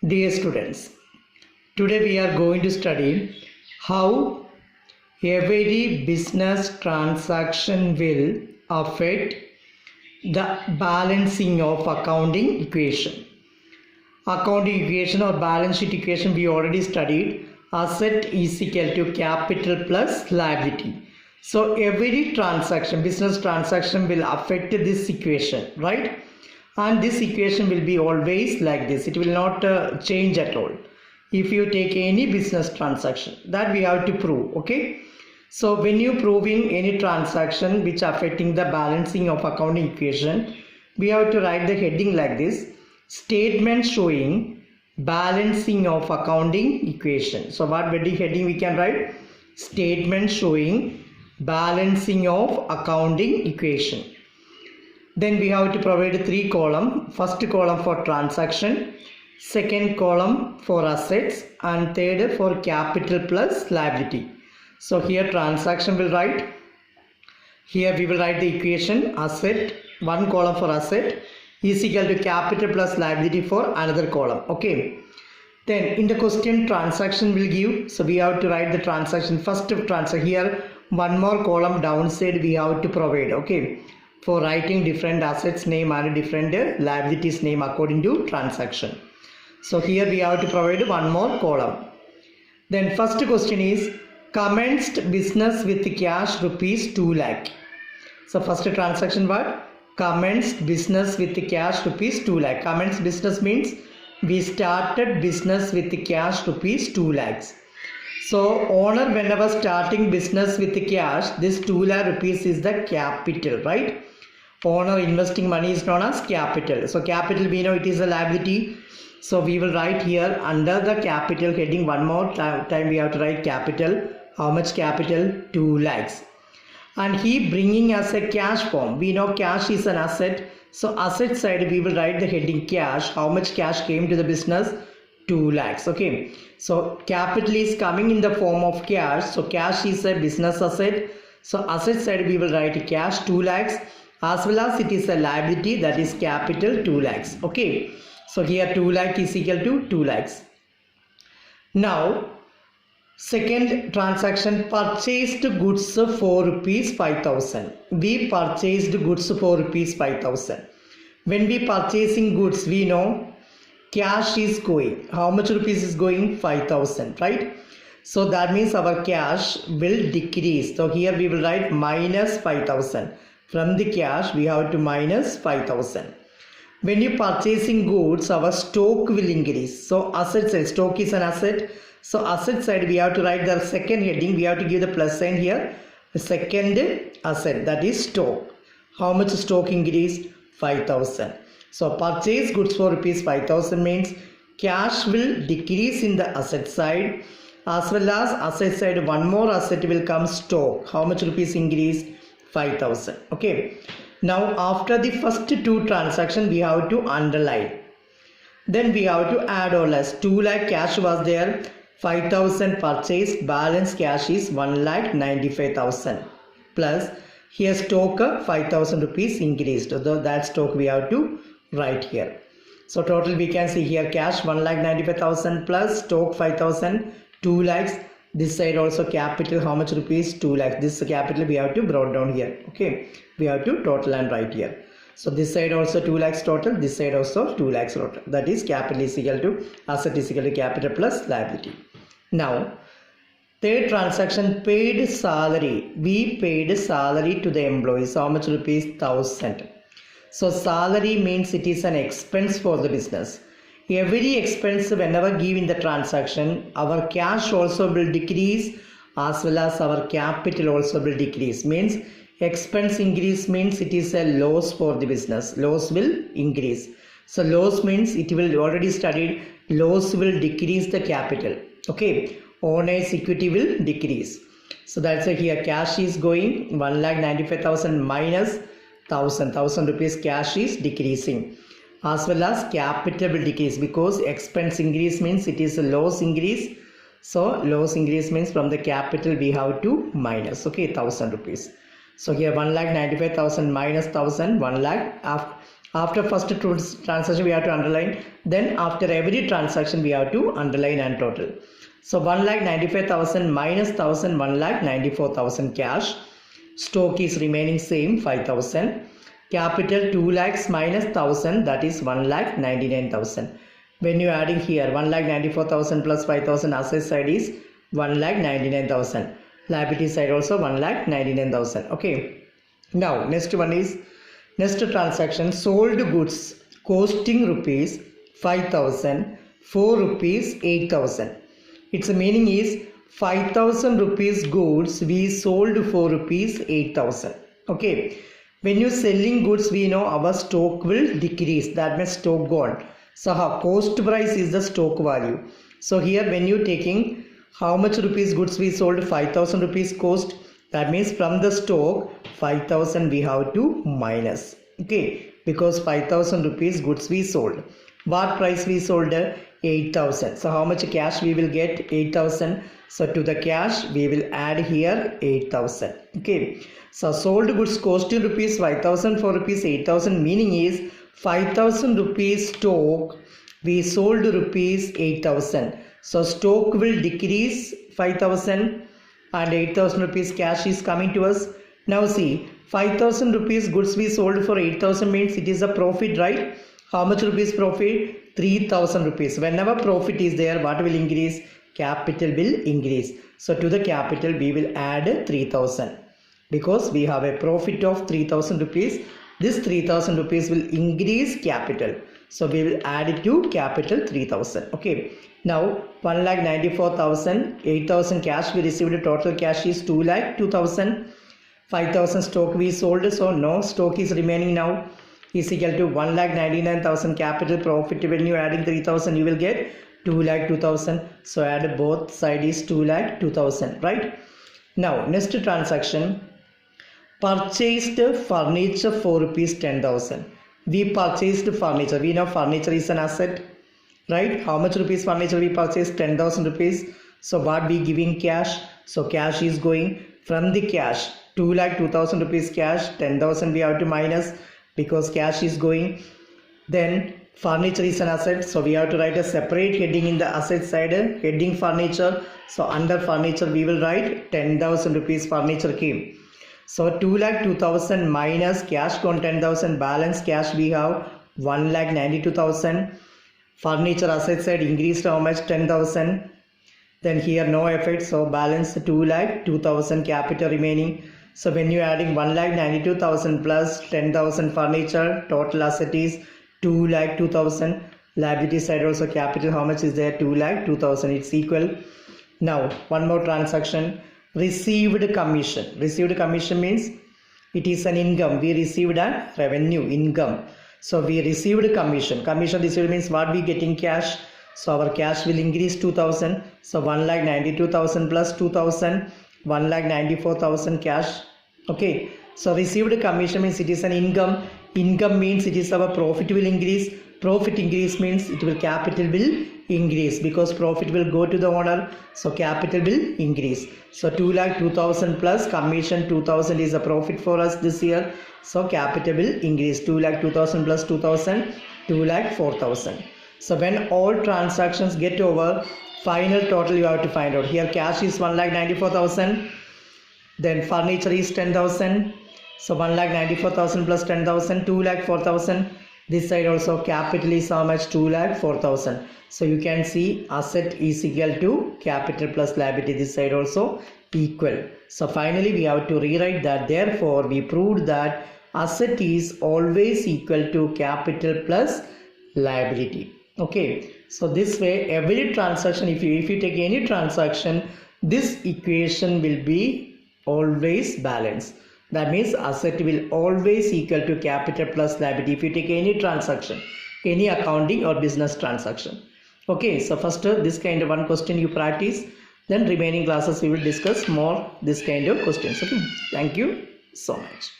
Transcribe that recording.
Dear students, today we are going to study how every business transaction will affect the balancing of accounting equation. Accounting equation or balance sheet equation we already studied. Asset is equal to capital plus liability. So every transaction, business transaction will affect this equation, right? And this equation will be always like this. It will not change at all. If you take any business transaction, that we have to prove, okay? So when you proving any transaction which affecting the balancing of accounting equation, we have to write the heading like this: statement showing balancing of accounting equation. So what heading we can write? Statement showing balancing of accounting equation. Then we have to provide three columns. First column for transaction, second column for assets, and third for capital plus liability. So here transaction will write. Here we will write the equation asset, one column for asset is equal to capital plus liability for another column. Okay. Then in the question transaction will give. So we have to write the transaction. First transaction here, one more column downside we have to provide. Okay. For writing different assets name and different liabilities name according to transaction. So here we have to provide one more column. Then first question is commenced business with cash rupees 2 lakh. So first transaction what? Commenced business with cash rupees 2 lakh. Commenced business means we started business with cash rupees 2 lakhs. So owner whenever starting business with cash, this 2 lakh rupees is the capital, right? Owner investing money is known as capital. So capital we know it is a liability. So we will write here under the capital heading one more time we have to write capital. How much capital? 2 lakhs. And he bringing us a cash form. We know cash is an asset. So asset side we will write the heading cash. How much cash came to the business? 2 lakhs. Okay. So capital is coming in the form of cash. So cash is a business asset. So asset side we will write cash 2 lakhs. As well as it is a liability, that is capital 2 lakhs. Okay. So here 2 lakh is equal to 2 lakhs. Now second transaction, purchased goods for rupees 5,000. We purchased goods for rupees 5,000. When we purchasing goods, we know cash is going. How much rupees is going? 5,000, right? So that means our cash will decrease. So here we will write minus 5,000. From the cash we have to minus 5,000. When you purchasing goods, our stock will increase. So asset side, stock is an asset. So asset side we have to write the second heading. We have to give the plus sign here. The second asset, that is stock. How much stock increased? 5,000. So purchase goods for rupees 5,000 means cash will decrease in the asset side, as well as asset side one more asset will come stock. How much rupees increased? 5,000. Okay. Now after the first two transactions we have to underline. Then we have to add or less. 2 lakh cash was there. 5,000 purchased. Balance cash is 1,95,000. Plus here stock 5,000 rupees increased. So that stock we have to write here. So total we can see here cash 1,95,000 plus stock 5,000, 2 lakhs. This side also capital, how much rupees? 2 lakhs. This capital we have to brought down here. Okay. We have to total and write here. So this side also 2 lakhs total. This side also 2 lakhs total. That is capital is equal to asset is equal to capital plus liability. Now third transaction, paid salary. We paid salary to the employees. How much rupees? 1,000. So salary means it is an expense for the business. Every expense whenever give in the transaction, our cash also will decrease, as well as our capital also will decrease. Means expense increase means it is a loss for the business. Loss will increase. So loss means it will already studied. Loss will decrease the capital. Okay. Owner's equity will decrease. So that's why here cash is going 1,95,000 minus 1,000 rupees cash is decreasing. As well as capital will decrease because expense increase means it is a loss increase. So loss increase means from the capital we have to minus. Okay, 1,000 rupees. So here 1,95,000 minus 1,000, 1 lakh. After first transaction we have to underline, then after every transaction we have to underline and total. So 1,95,000 minus 1,000, 1,94,000 cash. Stock is remaining same 5,000. Capital 2 lakhs minus 1,000, that is 1,99,000. When you are adding here 1,94,000 plus 5,000, asset side is 1,99,000. Liability side also 1,99,000. Okay. Now next one is next transaction, sold goods costing rupees 5,000 for rupees 8,000. Its meaning is 5,000 rupees goods we sold for rupees 8,000. Okay. When you selling goods, we know our stock will decrease. That means stock gone. So how cost price is the stock value. So here when you taking how much rupees goods we sold, 5,000 rupees cost. That means from the stock 5,000 we have to minus. Okay, because 5,000 rupees goods we sold. What price we sold? 8,000. So how much cash we will get? 8,000. So to the cash we will add here 8,000. Okay. So sold goods costing rupees 5,000 for rupees 8,000, meaning is 5,000 rupees stock we sold rupees 8,000. So stock will decrease 5,000 and 8,000 rupees cash is coming to us. Now see, 5,000 rupees goods we sold for 8,000 means it is a profit, right? How much rupees profit? 3,000 rupees. Whenever profit is there, what will increase? Capital will increase. So to the capital we will add 3,000. Because we have a profit of 3,000 rupees. This 3,000 rupees will increase capital. So we will add it to capital 3,000. Okay. Now 1,94,000, 8,000 cash we received. Total cash is 2,02,000. 5,000 stock we sold. So no stock is remaining now. Is equal to 1,99,000 capital profit. When you adding 3,000 you will get 2,02,000. So add both side is 2,02,000, right? Now next transaction, purchased furniture for rupees 10,000. We purchased furniture. We know furniture is an asset, right? How much rupees furniture we purchased? 10,000 rupees. So what we giving cash? So cash is going from the cash 2,02,000 rupees cash. 10,000 we have to minus because cash is going. Then furniture is an asset, so we have to write a separate heading in the asset side, heading furniture. So under furniture we will write 10,000 rupees furniture came. So 2,02,000 minus cash gone 10,000, balance cash we have 1,92,000. Furniture asset side increased how much? 10,000. Then here no effect, so balance 2,02,000 capital remaining. So when you adding 1,92,000 plus 10,000 furniture, total asset is 2,02,000. Liability side also capital how much is there? 2,02,000. It's equal. Now one more transaction, received commission. Received commission means it is an income. We received a revenue income. So we received commission. Commission received means what we getting cash. So our cash will increase 2,000. So 1,92,000 plus 2,000. 1,94,000 cash. Okay, so received commission means it is an income. Income means it is our profit will increase. Profit increase means it will capital will increase because profit will go to the owner. So capital will increase. So 2,02,000 plus commission 2,000 is a profit for us this year. So capital will increase. 2,02,000 plus 2,000, 2,04,000. So when all transactions get over, final total you have to find out. Here cash is 1,94,000. Then furniture is 10,000. So 1,94,000 plus 10,000, 2,04,000. This side also capital is how much? 2,04,000. So you can see asset is equal to capital plus liability. This side also equal. So finally we have to rewrite that. Therefore we proved that asset is always equal to capital plus liability. Okay. So this way every transaction, if you take any transaction, this equation will be always balanced. That means asset will always equal to capital plus liability if you take any transaction, any accounting or business transaction. Okay, so first this kind of one question you practice, then remaining classes we will discuss more this kind of questions. Okay, thank you so much.